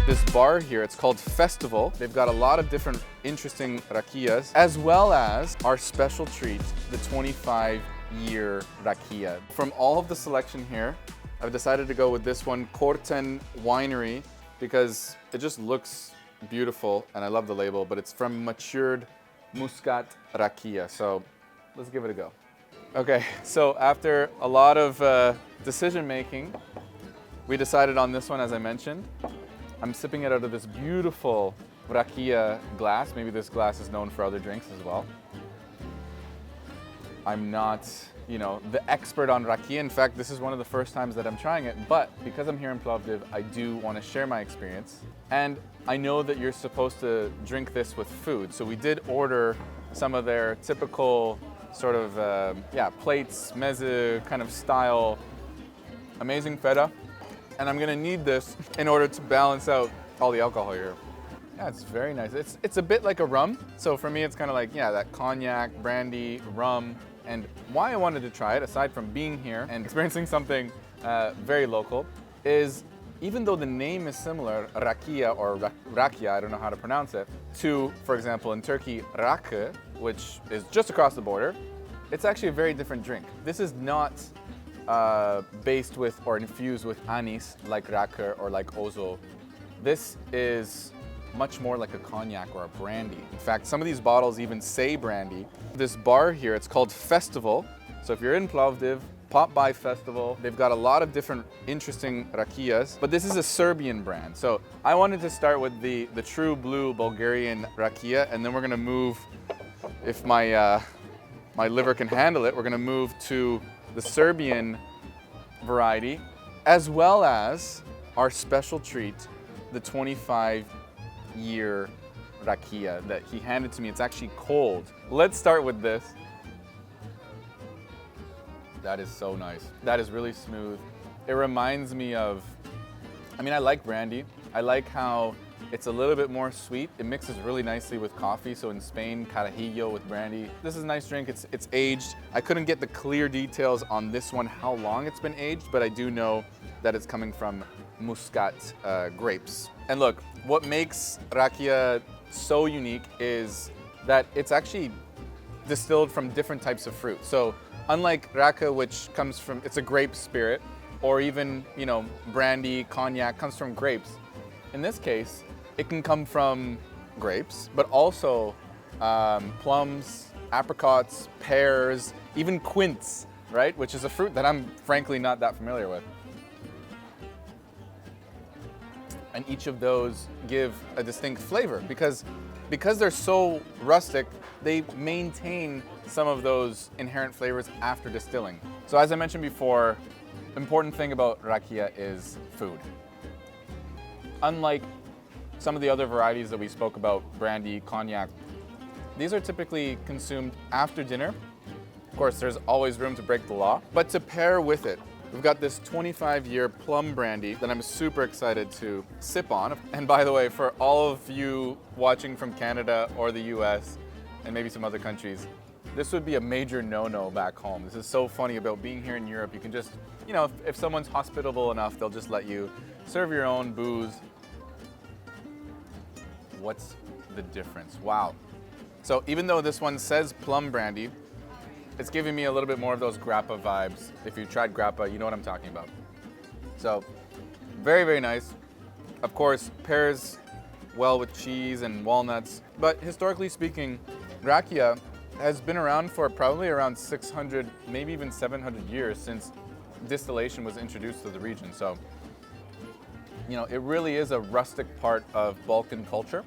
this bar here. It's called Festival. They've got a lot of different interesting Rakias, as well as our special treat, the 25-year Rakia. From all of the selection here, I've decided to go with this one, Korten Winery, because it just looks beautiful and I love the label, but it's from matured Muscat Rakia. So let's give it a go. Okay, so after a lot of decision making, we decided on this one, as I mentioned. I'm sipping it out of this beautiful Rakia glass. Maybe this glass is known for other drinks as well. I'm not, the expert on Rakia. In fact, this is one of the first times that I'm trying it, but because I'm here in Plovdiv, I do want to share my experience. And I know that you're supposed to drink this with food. So we did order some of their typical sort of, plates, meze kind of style, amazing feta. And I'm gonna need this in order to balance out all the alcohol here. Yeah, it's very nice. It's a bit like a rum. So for me, it's kind of like, that cognac, brandy, rum. And why I wanted to try it, aside from being here and experiencing something very local, is even though the name is similar, Rakia or Rakia, I don't know how to pronounce it, to, for example, in Turkey, Rakı, which is just across the border, it's actually a very different drink. This is not based with or infused with anise like Rakı or like Ozo. This is much more like a cognac or a brandy. In fact, some of these bottles even say brandy. This bar here, it's called Festival. So if you're in Plovdiv, pop by Festival. They've got a lot of different interesting Rakias, but this is a Serbian brand. So I wanted to start with the true blue Bulgarian Rakia, and then we're gonna move, if my liver can handle it, we're gonna move to the Serbian variety, as well as our special treat, the 25-year Rakia that he handed to me. It's actually cold. Let's start with this. That is so nice. That is really smooth. It reminds me of, I like brandy. I like how it's a little bit more sweet. It mixes really nicely with coffee. So in Spain, carajillo with brandy. This is a nice drink. It's aged. I couldn't get the clear details on this one, how long it's been aged, but I do know that it's coming from Muscat grapes. And look, what makes Rakia so unique is that it's actually distilled from different types of fruit. So unlike Rakia, which comes from, it's a grape spirit, or even, brandy, cognac comes from grapes. In this case, it can come from grapes, but also plums, apricots, pears, even quince, right? Which is a fruit that I'm frankly not that familiar with. And each of those give a distinct flavor because they're so rustic, they maintain some of those inherent flavors after distilling. So as I mentioned before, important thing about Rakia is food. Unlike some of the other varieties that we spoke about, brandy, cognac, these are typically consumed after dinner. Of course, there's always room to break the law, but to pair with it, we've got this 25-year plum brandy that I'm super excited to sip on. And by the way, for all of you watching from Canada or the US and maybe some other countries, this would be a major no-no back home. This is so funny about being here in Europe. You can just, if someone's hospitable enough, they'll just let you serve your own booze. What's the difference? Wow. So even though this one says plum brandy, it's giving me a little bit more of those Grape vibes. If you tried Grape, you know what I'm talking about. So very, very nice. Of course, pairs well with cheese and walnuts. But historically speaking, Rakia has been around for probably around 600, maybe even 700 years since distillation was introduced to the region. So, it really is a rustic part of Balkan culture.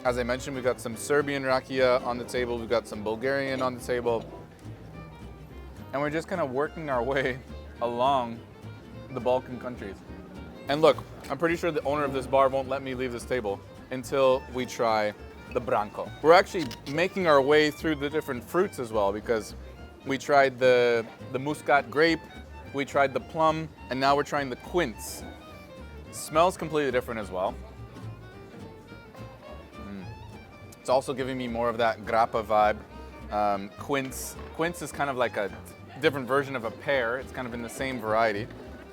As I mentioned, we've got some Serbian Rakia on the table, we've got some Bulgarian on the table, and we're just kind of working our way along the Balkan countries. And look, I'm pretty sure the owner of this bar won't let me leave this table until we try the branco. We're actually making our way through the different fruits as well, because we tried the Muscat grape, we tried the plum, and now we're trying the quince. Smells completely different as well. It's also giving me more of that Grape vibe. Quince is kind of like a different version of a pear. It's kind of in the same variety.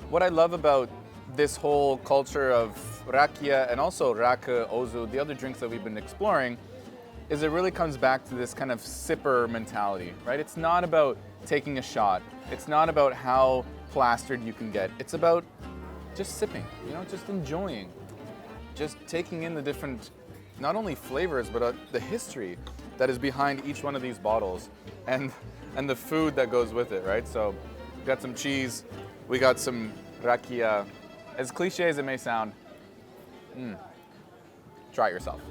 What I love about this whole culture of Rakia and also Rakı, Ozu, the other drinks that we've been exploring, is it really comes back to this kind of sipper mentality, right? It's not about taking a shot. It's not about how plastered you can get. It's about just sipping, you know, just enjoying, just taking in the different, not only flavors, but the history that is behind each one of these bottles and the food that goes with it, right? So we got some cheese, we got some rakia. As cliche as it may sound, try it yourself.